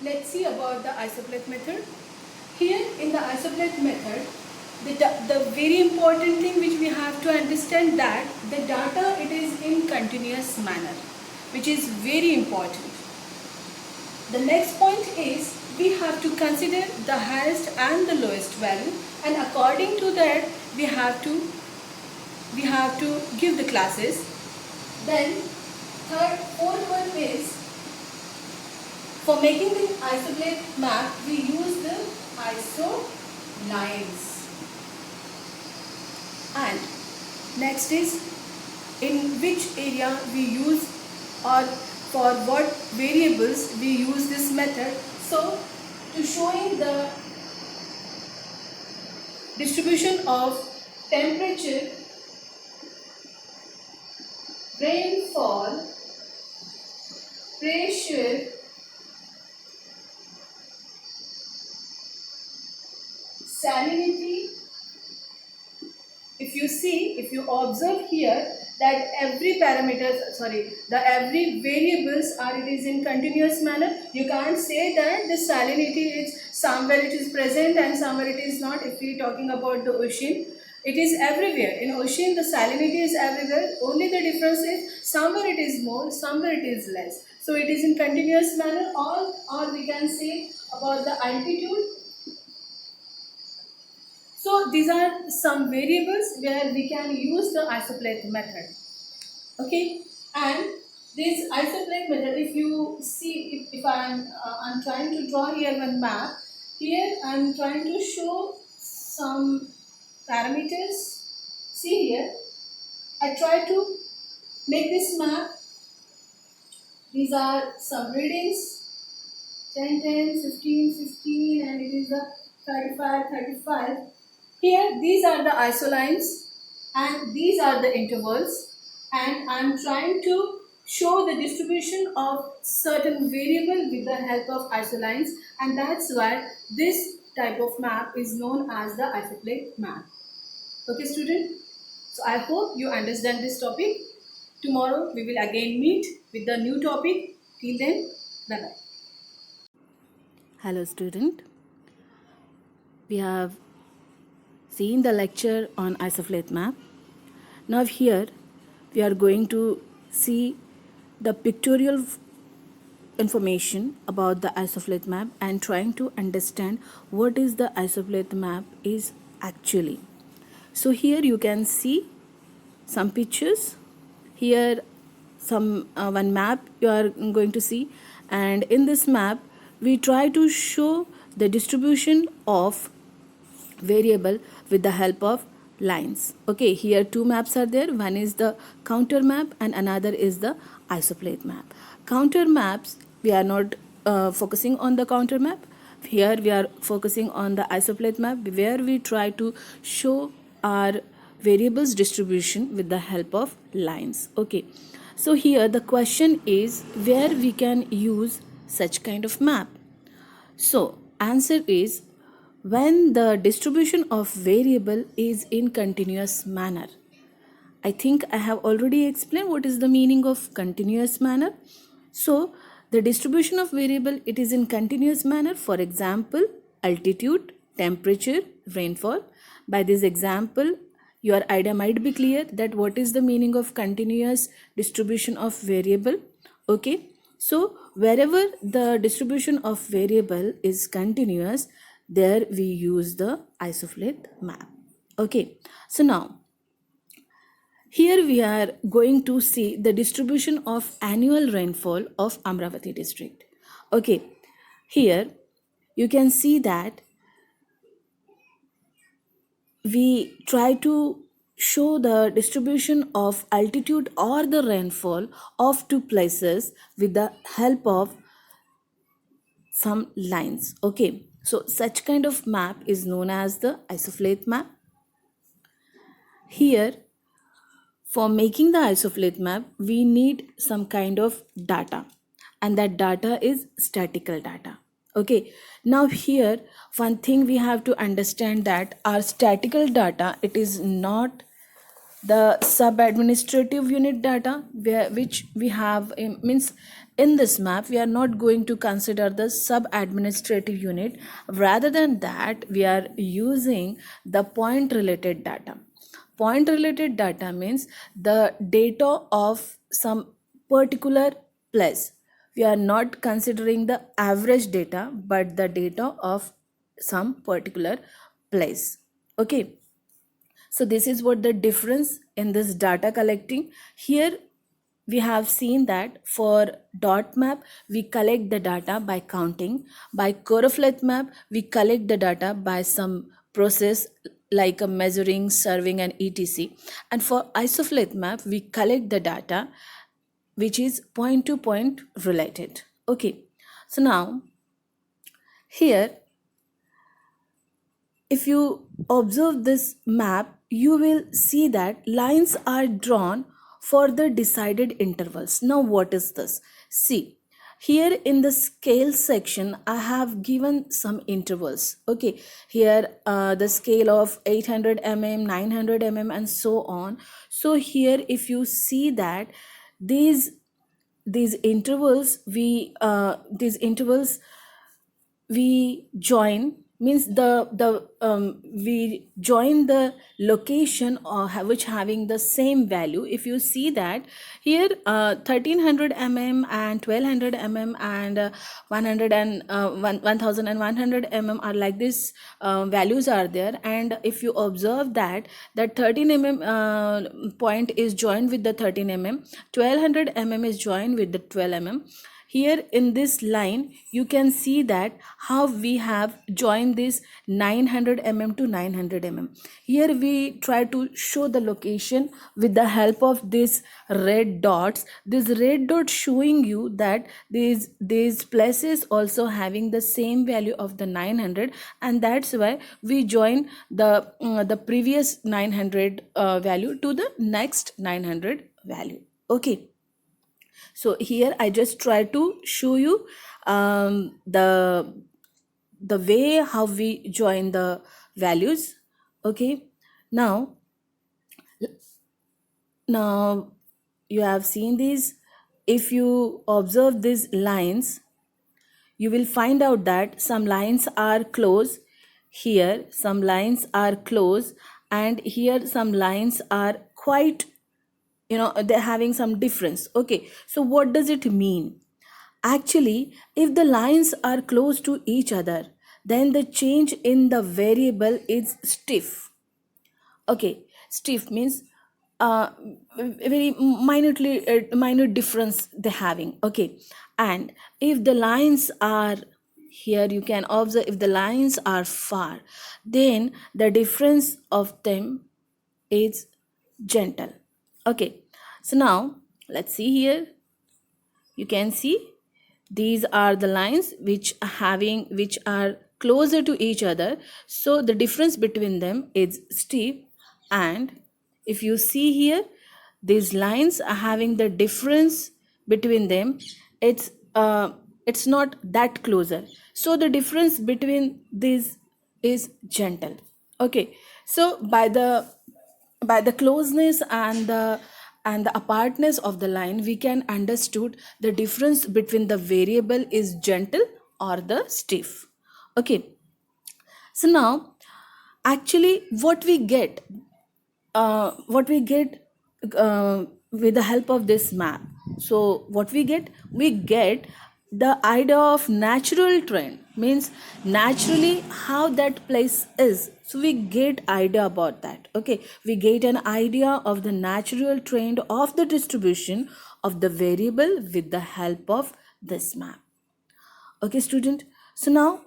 let's see about the isoplate method. Here in the isoplate method, the very important thing which we have to understand that the data it is in continuous manner, which is very important. The next point is we have to consider the highest and the lowest value, and according to that we have to give the classes. Then fourth one is for making the isoplate map we use the iso lines. And next is in which area we use or for what variables we use this method. So to showing the distribution of temperature, rainfall, pressure, salinity. If you observe here that every variables it is in continuous manner. You can't say that the salinity is somewhere it is present and somewhere it is not. If we are talking about the ocean, it is everywhere. In ocean, the salinity is everywhere. Only the difference is somewhere it is more, somewhere it is less. So it is in continuous manner, or we can say about the altitude. So these are some variables where we can use the isoplate method. Okay, and this isoplate method, if you see, if I'm trying to draw here one map. Here I'm trying to show some parameters. See here, I try to make this map. These are some readings, 10, 10, 15, 15, and it is the 35, 35. Here, these are the isolines and these are the intervals, and I am trying to show the distribution of certain variable with the help of isolines, and that's why this type of map is known as the isoplate map. Okay student, so I hope you understand this topic. Tomorrow we will again meet with the new topic. Till then, bye bye. Hello student, we have seen the lecture on isoplate map. Now here we are going to see the pictorial information about the isoplate map and trying to understand what is the isoplate map is actually. So here you can see some pictures. Here some one map you are going to see, and in this map we try to show the distribution of variable with the help of lines. Okay, here two maps are there. One is the counter map and another is the isoplate map. Counter maps, we are not focusing on the counter map. Here we are focusing on the isoplate map, where we try to show our variables distribution with the help of lines. Okay, so here the question is where we can use such kind of map. So answer is when the distribution of variable is in continuous manner. I think I have already explained what is the meaning of continuous manner. So the distribution of variable, it is in continuous manner. For example, altitude, temperature, rainfall. By this example, your idea might be clear that what is the meaning of continuous distribution of variable. Okay, so wherever the distribution of variable is continuous, there we use the isoplate map. Okay, so now here we are going to see the distribution of annual rainfall of Amravati district. Okay, here you can see that we try to show the distribution of altitude or the rainfall of two places with the help of some lines. Okay, so such kind of map is known as the isoplate map. Here, for making the isoplate map, we need some kind of data, and that data is statical data. Okay, now here one thing we have to understand that our statical data, it is not the sub administrative unit data which we have means in this map, we are not going to consider the sub-administrative unit. Rather than that, we are using the point-related data. Point-related data means the data of some particular place. We are not considering the average data, but the data of some particular place. Okay. So this is what the difference in this data collecting. Here we have seen that for dot map we collect the data by counting. By choropleth map we collect the data by some process like a measuring, serving and etc. And for isophleth map we collect the data which is point to point related. Okay, so now here if you observe this map, you will see that lines are drawn for the decided intervals. Now, what is this? See, here in the scale section, I have given some intervals. Okay, here the scale of 800 mm, 900 mm, and so on. So here, if you see that these intervals, we join means we join the location or which having the same value. If you see that here 1300 mm and 1200 mm and 100 and 1100 mm are like this, values are there. And if you observe that 13 mm point is joined with the 13 mm, 1200 mm is joined with the 12 mm. Here in this line you can see that how we have joined this 900 mm to 900 mm. Here we try to show the location with the help of these red dots. This red dot showing you that these places also having the same value of the 900, and that's why we join the previous 900 value to the next 900 value. Okay. So here I just try to show you the way how we join the values. Okay, now you have seen these. If you observe these lines, you will find out that some lines are close here, some lines are close, and here some lines are quite, they're having some difference. Okay, so what does it mean? Actually, if the lines are close to each other, then the change in the variable is stiff. Okay, stiff means very minute difference they're having. Okay, and if the lines are here, you can observe if the lines are far, then the difference of them is gentle. Okay, so now let's see here. You can see these are the lines which are closer to each other, so the difference between them is steep. And if you see here, these lines are having the difference between them, it's not that closer, so the difference between these is gentle. Okay, so by the closeness and the apartness of the line, we can understood the difference between the variable is gentle or the stiff. Okay, so now actually what we get with the help of this map. So what we get the idea of natural trend, means naturally how that place is. So we get idea about that. Okay, we get an idea of the natural trend of the distribution of the variable with the help of this map. Okay, student, so now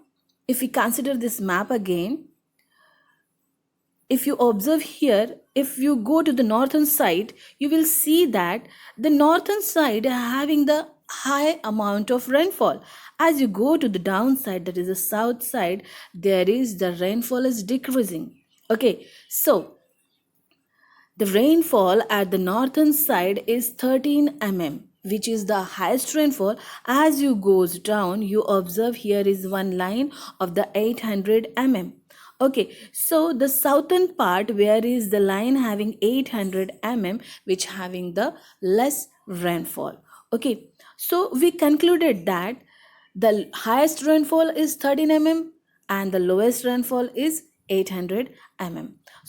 if we consider this map again, if you observe here, if you go to the northern side, you will see that the northern side having the high amount of rainfall. As you go to the downside, that is the south side, there is the rainfall is decreasing. Okay, so the rainfall at the northern side is 13 mm, which is the highest rainfall. As you goes down, you observe here is one line of the 800 mm. Okay, so the southern part where is the line having 800 mm, which having the less rainfall. Okay, So we concluded that the highest rainfall is 13 mm and the lowest rainfall is 800 mm.